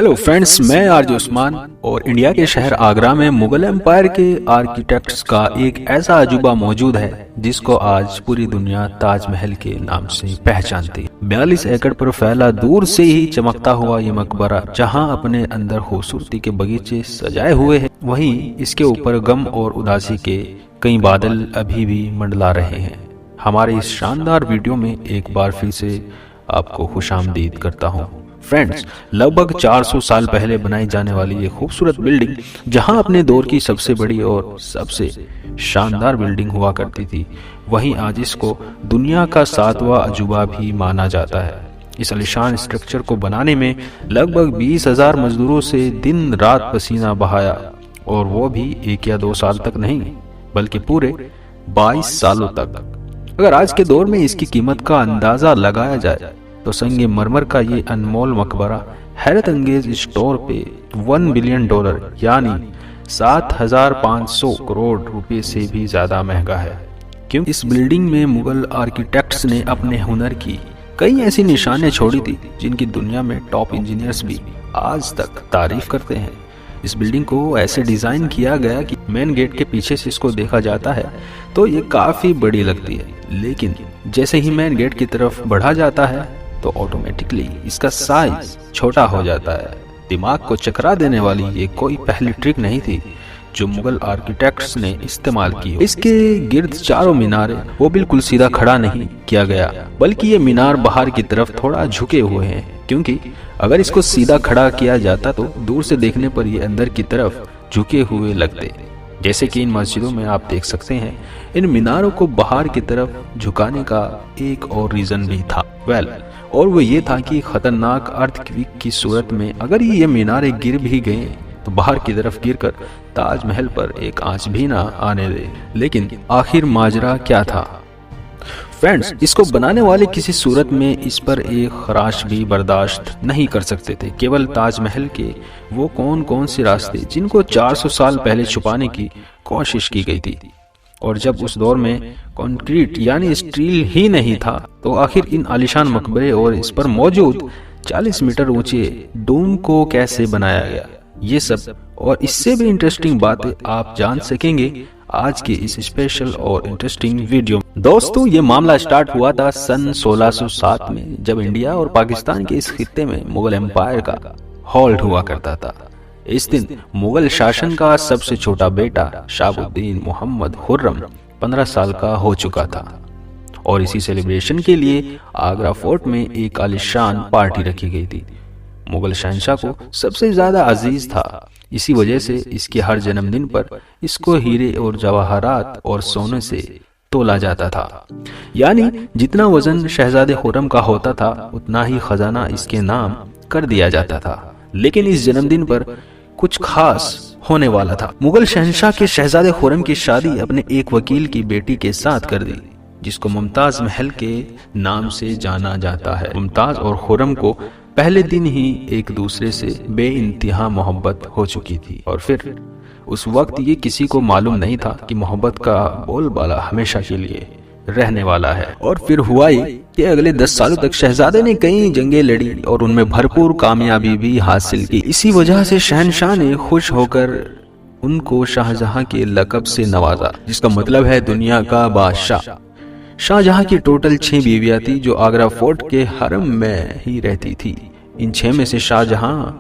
Hello friends, मैं RJ Usman और India के शहर आगरा में मुगल एम्पायर के आर्किटेक्ट्स का एक ऐसा अजूबा मौजूद है जिसको आज पूरी दुनिया ताजमहल के नाम से पहचानती है। 42 एकड़ पर फैला दूर से ही चमकता हुआ ये मकबरा जहां अपने अंदर खूबसूरती के बगीचे सजाए हुए हैं, वहीं इसके ऊपर गम और उदासी के कई बादल अभी भी मंडला रहे हैं। हमारे इस शानदार वीडियो में एक बार फिर से आपको खुशामदीद करता हूँ। फ्रेंड्स, लगभग 400 साल पहले बनाई जाने वाली ये खूबसूरत बिल्डिंग जहां अपने दौर की सबसे बड़ी और सबसे शानदार बिल्डिंग हुआ करती थी, वहीं आज इसको दुनिया का 7वां अजूबा भी माना जाता है। इस आलीशान स्ट्रक्चर को बनाने में लगभग 20,000 मजदूरों से दिन रात पसीना बहाया, और वो भी 1 या 2 साल तक नहीं बल्कि पूरे 22 सालों तक। अगर आज के दौर में इसकी कीमत का अंदाजा लगाया जाए तो संगे मरमर का ये अनमोल मकबरा हैरत अंगेज स्टोर पे $1 बिलियन यानी 7,500 करोड़ रुपए से भी ज्यादा महंगा है। क्यों? इस बिल्डिंग में मुगल आर्किटेक्ट्स ने अपने हुनर की कई ऐसी निशानें छोड़ी थी जिनकी दुनिया में टॉप इंजीनियर्स भी आज तक तारीफ करते हैं। इस बिल्डिंग को ऐसे डिजाइन किया गया कि मेन गेट के पीछे से इसको देखा जाता है तो ये काफी बड़ी लगती है, लेकिन जैसे ही मेन गेट की तरफ बढ़ा जाता है तो ऑटोमेटिकली इसका साइज छोटा हो जाता है। दिमाग को चकरा देने वाली ये कोई पहली ट्रिक नहीं थी जो मुगल आर्किटेक्ट्स ने इस्तेमाल की। इसके गिर्द चारों मीनारे वो बिल्कुल सीधा खड़ा नहीं किया गया, बल्कि ये मीनार बाहर की तरफ थोड़ा झुके हुए हैं, क्योंकि अगर इसको सीधा खड़ा किया जाता तो दूर से देखने पर ये अंदर की तरफ झुके हुए लगते। जैसे कि इन मस्जिदों में आप देख सकते हैं, इन मीनारों को बाहर की तरफ झुकाने का एक और रीजन भी था। और वो ये था कि खतरनाक अर्थक्वेक की सूरत में अगर ये मीनारे गिर भी गए तो बाहर की तरफ गिरकर ताजमहल पर एक आंच भी ना आने दे। लेकिन आखिर माजरा क्या था? फ्रेंड्स, इसको बनाने वाले किसी सूरत में इस पर एक खराश भी बर्दाश्त नहीं कर सकते थे। केवल ताजमहल के वो कौन कौन से रास्ते जिनको 400 साल पहले छुपाने की कोशिश की गई थी, और जब उस दौर में कंक्रीट यानी स्टील ही नहीं था तो आखिर इन आलीशान मकबरे और इस पर मौजूद 40 मीटर ऊंचे डोम को कैसे बनाया गया, ये सब और इससे भी इंटरेस्टिंग बातें आप जान सकेंगे आज के इस स्पेशल और इंटरेस्टिंग वीडियो। दोस्तों, ये मामला स्टार्ट हुआ था सन 1607 में, जब इंडिया और पाकिस्तान के इस खित्ते में मुगल एम्पायर का हॉल्ट हुआ करता था। इस दिन मुगल शासन का सबसे छोटा बेटा शाहबुद्दीन मोहम्मद खुर्रम 15 साल का हो चुका था, और इसी सेलिब्रेशन के लिए आगरा फोर्ट में एक आलीशान पार्टी रखी गई थी। मुगल शहंशाह को सबसे ज्यादा अजीज था, इसी वजह से इसके हर जन्मदिन पर इसको हीरे और जवाहरात और सोने से तोला जाता था। यानी जितना वजन शहजादे खुर्रम का होता था उतना ही खजाना इसके नाम कर दिया जाता था। लेकिन इस जन्मदिन पर कुछ खास होने वाला था। मुगल शहंशाह के शहजादे खुर्रम की शादी अपने एक वकील की बेटी के साथ कर दी, जिसको मुमताज महल के नाम से जाना जाता है। मुमताज और खुर्रम को पहले दिन ही एक दूसरे से बेइंतहा मोहब्बत हो चुकी थी, और फिर उस वक्त ये किसी को मालूम नहीं था कि मोहब्बत का बोलबाला हमेशा के लिए रहने वाला है। और फिर हुआ ये कि अगले 10 सालों तक शहजादे ने कई जंगें लड़ी और उनमें भरपूर कामयाबी भी हासिल की। इसी वजह से शहंशाह ने खुश होकर उनको शाहजहां के लक़ब से नवाजा, जिसका मतलब है दुनिया का बादशाह। शाहजहां की टोटल 6 बीवियां थी जो आगरा फोर्ट के हरम में ही रहती थी। इन 6 में से शाहजहां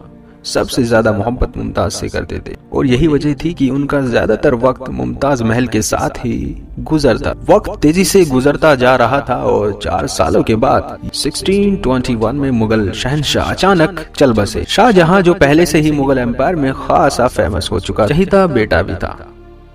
सबसे ज्यादा मोहब्बत मुमताज से करते थे, और यही वजह थी कि उनका ज्यादातर वक्त मुमताज महल के साथ ही गुजरता। वक्त तेजी से गुजरता जा रहा था और 4 सालों के बाद 1621 में मुगल शहंशाह अचानक चल बसे। शाहजहां, जो पहले से ही मुगल एम्पायर में खासा फेमस हो चुका, चहीता बेटा भी था।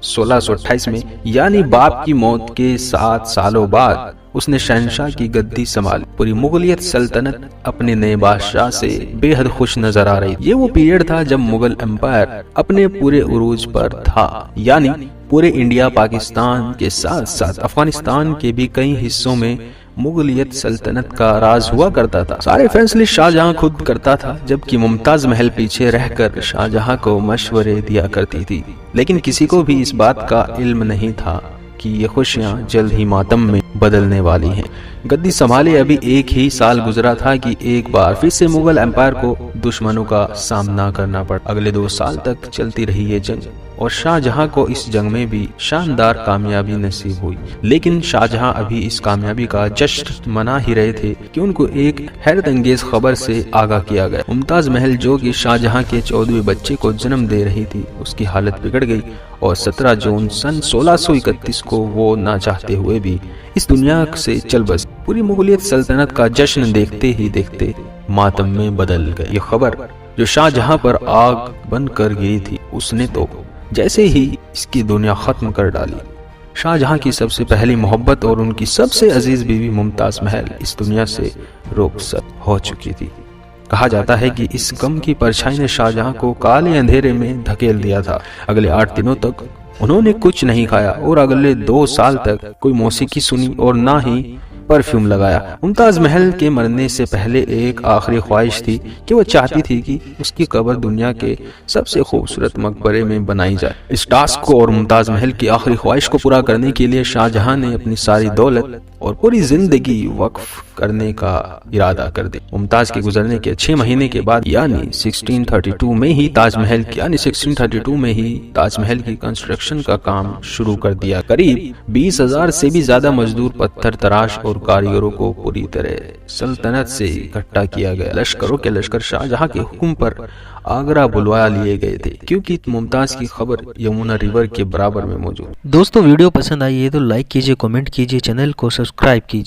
1628 में यानी बाप की मौत के 7 सालों बाद उसने शहंशाह की गद्दी संभाली। पूरी मुगलियत सल्तनत अपने नए बादशाह से बेहद खुश नजर आ रही। ये वो पीरियड था जब मुगल एम्पायर अपने पूरे उरूज पर था, यानी पूरे इंडिया पाकिस्तान के साथ साथ अफगानिस्तान के भी कई हिस्सों में मुगलियत सल्तनत का राज हुआ करता था। सारे फैसले शाहजहां खुद करता था, जबकि मुमताज महल पीछे रहकर शाहजहां को मशवरे दिया करती थी। लेकिन किसी को भी इस बात का इल्म नहीं था कि ये खुशियां जल्द ही मातम में बदलने वाली हैं। गद्दी संभाले अभी 1 ही साल गुजरा था कि एक बार फिर से मुगल एम्पायर को दुश्मनों का सामना करना पड़ा। अगले 2 साल तक चलती रही ये जंग और शाहजहां को इस जंग में भी शानदार कामयाबी नसीब हुई। लेकिन शाहजहां अभी इस कामयाबी का जश्न मना ही रहे थे कि उनको एक हैरत अंगेज खबर से आगाह किया गया। मुमताज महल जो कि शाहजहां के 14वें बच्चे को जन्म दे रही थी, उसकी हालत बिगड़ गई और 17 जून सन 1631 को वो ना चाहते हुए भी इस दुनिया से चल बसी। पूरी मुगलियत सल्तनत का जश्न देखते ही देखते मातम में बदल गई। ये खबर जो शाहजहां पर आग बन कर गिरी थी, उसने तो जैसे ही इसकी दुनिया खत्म कर डाली। शाहजहां की सबसे पहली मोहब्बत और उनकी सबसे अजीज बीवी मुमताज महल इस दुनिया से रुखसत हो चुकी थी। कहा जाता है कि इस गम की परछाई ने शाहजहां को काले अंधेरे में धकेल दिया था। अगले 8 दिनों तक उन्होंने कुछ नहीं खाया और अगले 2 साल तक कोई मौसीकी सुनी और ना ही परफ्यूम लगाया। मुमताज महल के मरने से पहले एक आखिरी ख्वाहिश थी कि वो चाहती थी कि उसकी कब्र दुनिया के सबसे खूबसूरत मकबरे में बनाई जाए। इस टास्क को और मुमताज महल की आखिरी ख्वाहिश को पूरा करने के लिए शाहजहां ने अपनी सारी दौलत और पूरी जिंदगी वक्फ करने का इरादा कर दिया। मुमताज के गुजरने के 6 महीने के बाद यानी 1632 में ही ताजमहल की कंस्ट्रक्शन का काम शुरू कर दिया। करीब 20,000 से भी ज्यादा मजदूर, पत्थर तराश और कारीगरों को पूरी तरह सल्तनत से इकट्ठा किया गया। लश्करों के लश्कर शाहजहां के हुक्म पर आगरा बुलवा लिए गए थे क्योंकि मुमताज की खबर यमुना रिवर के बराबर में मौजूद। दोस्तों वीडियो पसंद आई है तो लाइक कीजिए, कमेंट कीजिए, चैनल को सब्सक्राइब कीजिए।